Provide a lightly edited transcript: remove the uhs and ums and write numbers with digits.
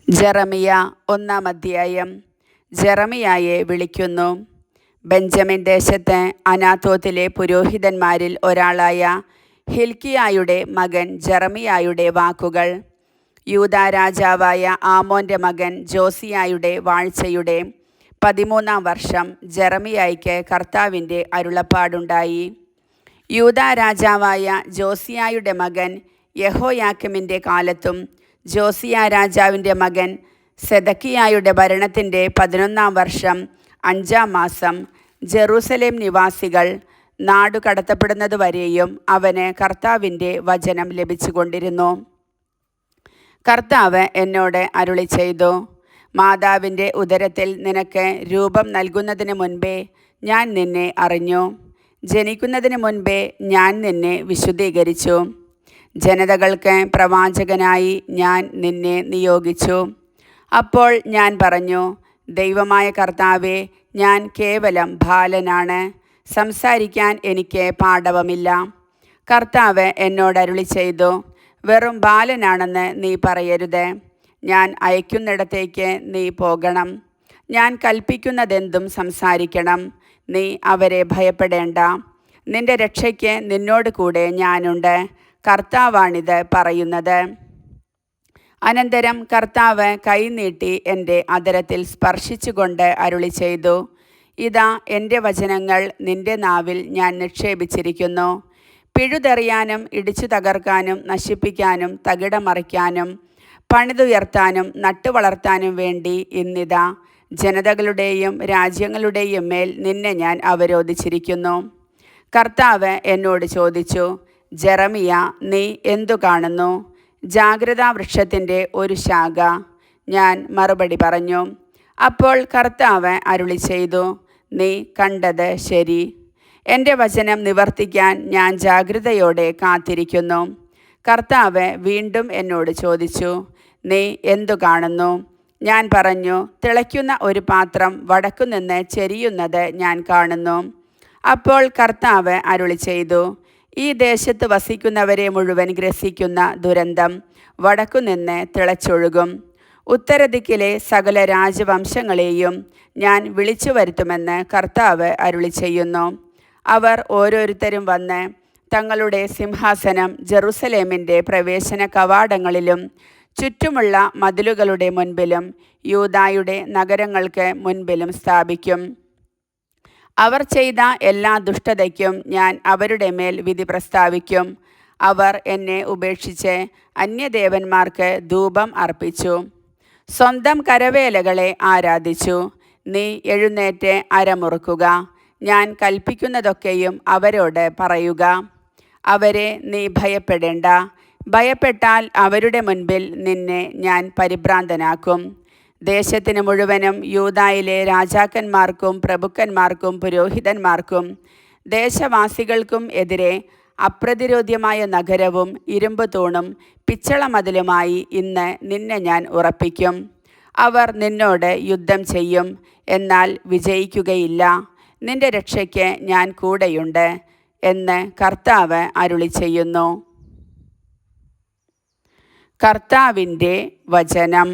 ജെറമിയ 1-ാം അധ്യായം. ജെറമിയായെ വിളിക്കുന്നു. ബെഞ്ചമിൻ ദേശത്തെ അനാത്തോത്തിലെ പുരോഹിതന്മാരിൽ ഒരാളായ ഹിൽക്കിയായുടെ മകൻ ജെറമിയായുടെ വാക്കുകൾ. യൂദാ രാജാവായ ആമോൻ്റെ മകൻ ജോസിയായുടെ വാഴ്ചയുടെ 13-ാം വർഷം ജെറമിയായ്ക്ക് കർത്താവിൻ്റെ അരുളപ്പാടുണ്ടായി. യൂദാ രാജാവായ ജോസിയായുടെ മകൻ യെഹോയാക്കീമിൻ്റെ കാലത്തും ജോസിയ രാജാവിൻ്റെ മകൻ സെദക്കിയായുടെ ഭരണത്തിൻ്റെ 11-ാം വർഷം 5-ാം മാസം ജെറൂസലേം നിവാസികൾ നാടു കടത്തപ്പെടുന്നതുവരെയും അവന് കർത്താവിൻ്റെ വചനം ലഭിച്ചുകൊണ്ടിരുന്നു. കർത്താവ് എന്നോട് അരുളി ചെയ്തു, മാതാവിൻ്റെ ഉദരത്തിൽ നിനക്ക് രൂപം നൽകുന്നതിന് മുൻപേ ഞാൻ നിന്നെ അറിഞ്ഞു. ജനിക്കുന്നതിന് മുൻപേ ഞാൻ നിന്നെ വിശുദ്ധീകരിച്ചു. ജനതകൾക്ക് പ്രവാചകനായി ഞാൻ നിന്നെ നിയോഗിച്ചു. അപ്പോൾ ഞാൻ പറഞ്ഞു, ദൈവമായ കർത്താവേ, ഞാൻ കേവലം ബാലനാണ്, സംസാരിക്കാൻ എനിക്ക് പാടവമില്ല. കർത്താവ് എന്നോട് അരുളി ചെയ്തു, വെറും ബാലനാണെന്ന് നീ പറയരുത്. ഞാൻ അയക്കുന്നിടത്തേക്ക് നീ പോകണം. ഞാൻ കൽപ്പിക്കുന്നതെന്തും സംസാരിക്കണം. നീ അവരെ ഭയപ്പെടേണ്ട. നിന്റെ രക്ഷയ്ക്ക് നിന്നോട് കൂടെ ഞാനുണ്ട്. കർത്താവാണിത് പറയുന്നത്. അനന്തരം കർത്താവ് കൈനീട്ടി എൻ്റെ അധരത്തിൽ സ്പർശിച്ചുകൊണ്ട് അരുളി ചെയ്തു, ഇതാ എൻ്റെ വചനങ്ങൾ നിന്റെ നാവിൽ ഞാൻ നിക്ഷേപിച്ചിരിക്കുന്നു. പിഴുതെറിയാനും ഇടിച്ചു തകർക്കാനും നശിപ്പിക്കാനും തകിടമറിക്കാനും പണിതുയർത്താനും നട്ടുവളർത്താനും വേണ്ടി ഇന്നിതാ ജനതകളുടെയും രാജ്യങ്ങളുടെയും മേൽ നിന്നെ ഞാൻ അവരോധിച്ചിരിക്കുന്നു. കർത്താവ് എന്നോട് ചോദിച്ചു, ജെറമിയ, നീ എന്തു കാണുന്നു? ജാഗ്രതാ വൃക്ഷത്തിൻ്റെ ഒരു ശാഖ. ഞാൻ മറുപടി പറഞ്ഞു. അപ്പോൾ കർത്താവ് അരുളി ചെയ്തു, നീ കണ്ടത് ശരി. എൻ്റെ വചനം നിവർത്തിക്കാൻ ഞാൻ ജാഗ്രതയോടെ കാത്തിരിക്കുന്നു. കർത്താവ് വീണ്ടും എന്നോട് ചോദിച്ചു, നീ എന്തു കാണുന്നു? ഞാൻ പറഞ്ഞു, തിളയ്ക്കുന്ന ഒരു പാത്രം വടക്കുനിന്ന് ചെരിയുന്നത് ഞാൻ കാണുന്നു. അപ്പോൾ കർത്താവ് അരുളി ചെയ്തു, ഈ ദേശത്ത് വസിക്കുന്നവരെ മുഴുവൻ ഗ്രസിക്കുന്ന ദുരന്തം വടക്കുനിന്ന് തിളച്ചൊഴുകും. ഉത്തരദിക്കിലെ സകല രാജവംശങ്ങളെയും ഞാൻ വിളിച്ചു വരുത്തുമെന്ന് കർത്താവ് അരുളി ചെയ്യുന്നു. അവർ ഓരോരുത്തരും വന്ന് തങ്ങളുടെ സിംഹാസനം ജെറൂസലേമിൻ്റെ പ്രവേശന കവാടങ്ങളിലും ചുറ്റുമുള്ള മതിലുകളുടെ മുൻപിലും യൂദായുടെ നഗരങ്ങൾക്ക് മുൻപിലും സ്ഥാപിക്കും. അവർ ചെയ്ത എല്ലാ ദുഷ്ടതയ്ക്കും ഞാൻ അവരുടെ മേൽ വിധി പ്രസ്താവിക്കും. അവർ എന്നെ ഉപേക്ഷിച്ച് അന്യദേവന്മാർക്ക് ധൂപം അർപ്പിച്ചു, സ്വന്തം കരവേലകളെ ആരാധിച്ചു. നീ എഴുന്നേറ്റ് അരമുറുക്കുക. ഞാൻ കൽപ്പിക്കുന്നതൊക്കെയും അവരോട് പറയുക. അവരെ നീ ഭയപ്പെടേണ്ട. ഭയപ്പെട്ടാൽ അവരുടെ മുൻപിൽ നിന്നെ ഞാൻ പരിഭ്രാന്തനാക്കും. ദേശത്തിന് മുഴുവനും യൂദായിലെ രാജാക്കന്മാർക്കും പ്രഭുക്കന്മാർക്കും പുരോഹിതന്മാർക്കും ദേശവാസികൾക്കും എതിരെ അപ്രതിരോധ്യമായ നഗരവും ഇരുമ്പ് തൂണും പിച്ചളമതിലുമായി ഇന്ന് നിന്നെ ഞാൻ ഉറപ്പിക്കും. അവർ നിന്നോട് യുദ്ധം ചെയ്യും, എന്നാൽ വിജയിക്കുകയില്ല. നിന്റെ രക്ഷയ്ക്ക് ഞാൻ കൂടെയുണ്ട് എന്ന് കർത്താവ് അരുളി ചെയ്യുന്നു. കർത്താവിൻ്റെ വചനം.